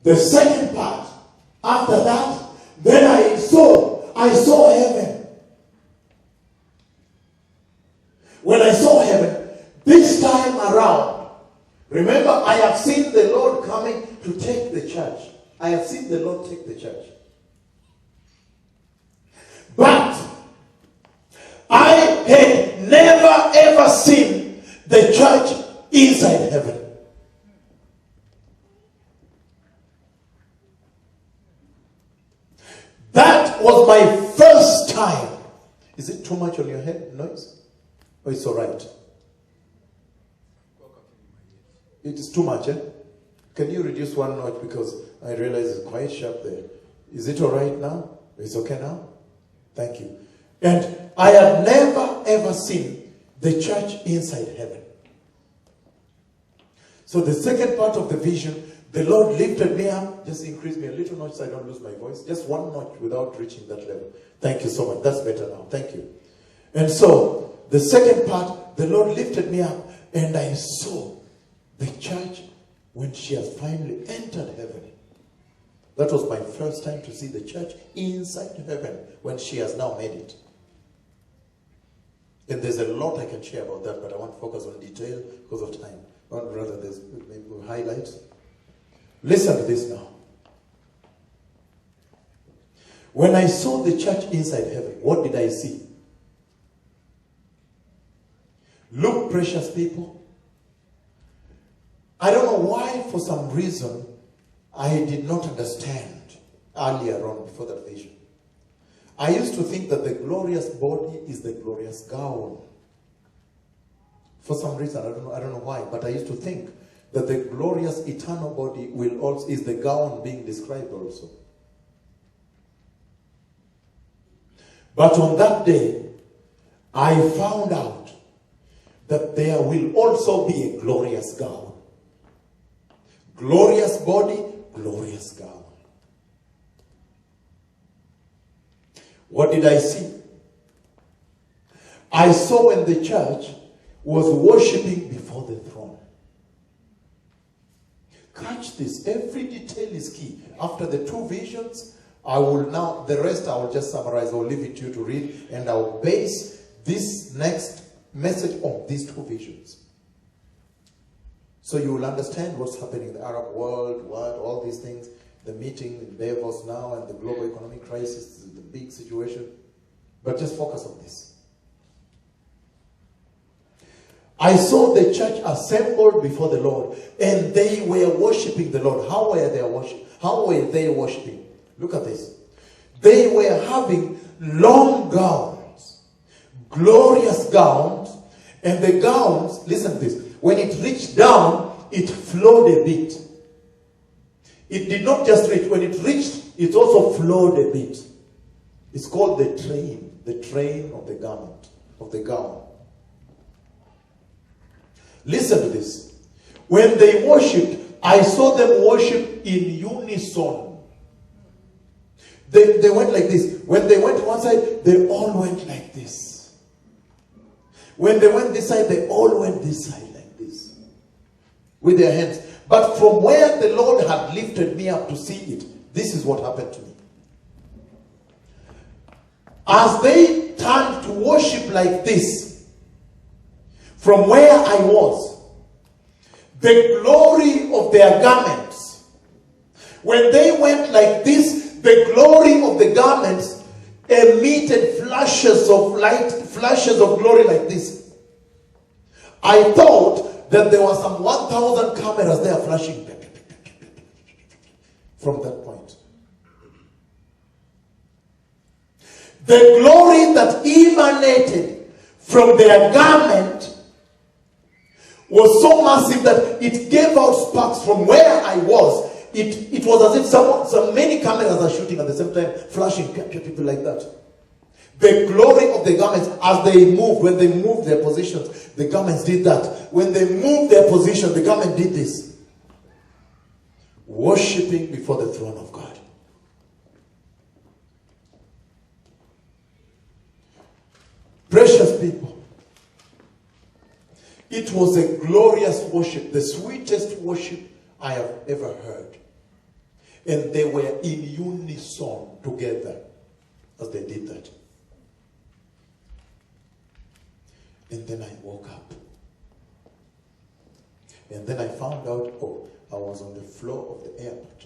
The second part, after that, then I saw heaven. When I saw heaven, this time around, remember, I have seen the Lord coming to take the church. I have seen the Lord take the church. But I had never ever seen the church inside heaven. That was my first time. Is it too much on your head, noise? Oh, it's all right. It is too much, eh? Can you reduce one notch because I realize it's quite sharp there. Is it all right now? It's okay now? Thank you. And I have never ever seen the church inside heaven. So the second part of the vision, the Lord lifted me up. Just increase me a little notch so I don't lose my voice. Just one notch without reaching that level. Thank you so much. That's better now. Thank you. And so, the second part, the Lord lifted me up and I saw the church when she has finally entered heaven. That was my first time to see the church inside heaven when she has now made it. And there's a lot I can share about that, but I want to focus on detail because of time. Or rather, there's maybe highlights. Listen to this now. When I saw the church inside heaven, what did I see? Look, precious people, I don't know why, for some reason, I did not understand earlier on before that vision. I used to think that the glorious body is the glorious gown. For some reason, I don't know why, but I used to think that the glorious eternal body is the gown being described also. But on that day, I found out that there will also be a glorious gown. Glorious body, glorious gown. What did I see? I saw when the church was worshiping before the throne. Catch this. Every detail is key. After the two visions, the rest I will just summarize. I will leave it to you to read, and I will base this next message on these two visions. So you will understand what's happening in the Arab world, all these things, the meeting in Davos now and the global economic crisis, the big situation. But just focus on this. I saw the church assembled before the Lord, and they were worshiping the Lord. How were they worshiping? Look at this. They were having long gowns, glorious gowns, and the gowns, listen to this, when it reached down, it flowed a bit. It did not just reach. When it reached, it also flowed a bit. It's called the train of the garment, of the gown. Listen to this. When they worshipped, I saw them worship in unison. They went like this. When they went to one side, they all went like this. When they went this side, they all went this side like this. With their hands. But from where the Lord had lifted me up to see it, this is what happened to me. As they turned to worship like this, from where I was, the glory of their garments, when they went like this, the glory of the garments emitted flashes of light, flashes of glory like this. I thought that there were some 1,000 cameras there flashing from that point. The glory that emanated from their garment was so massive that it gave out sparks from where I was. It was as if so many cameras are shooting at the same time, flashing people like that. The glory of the garments as they moved, when they moved their positions, the garments did that. When they moved their position, the garment did this. Worshipping before the throne of God. Precious people, it was a glorious worship, the sweetest worship I have ever heard. And they were in unison together as they did that. And then I woke up. And then I found out, I was on the floor of the airport.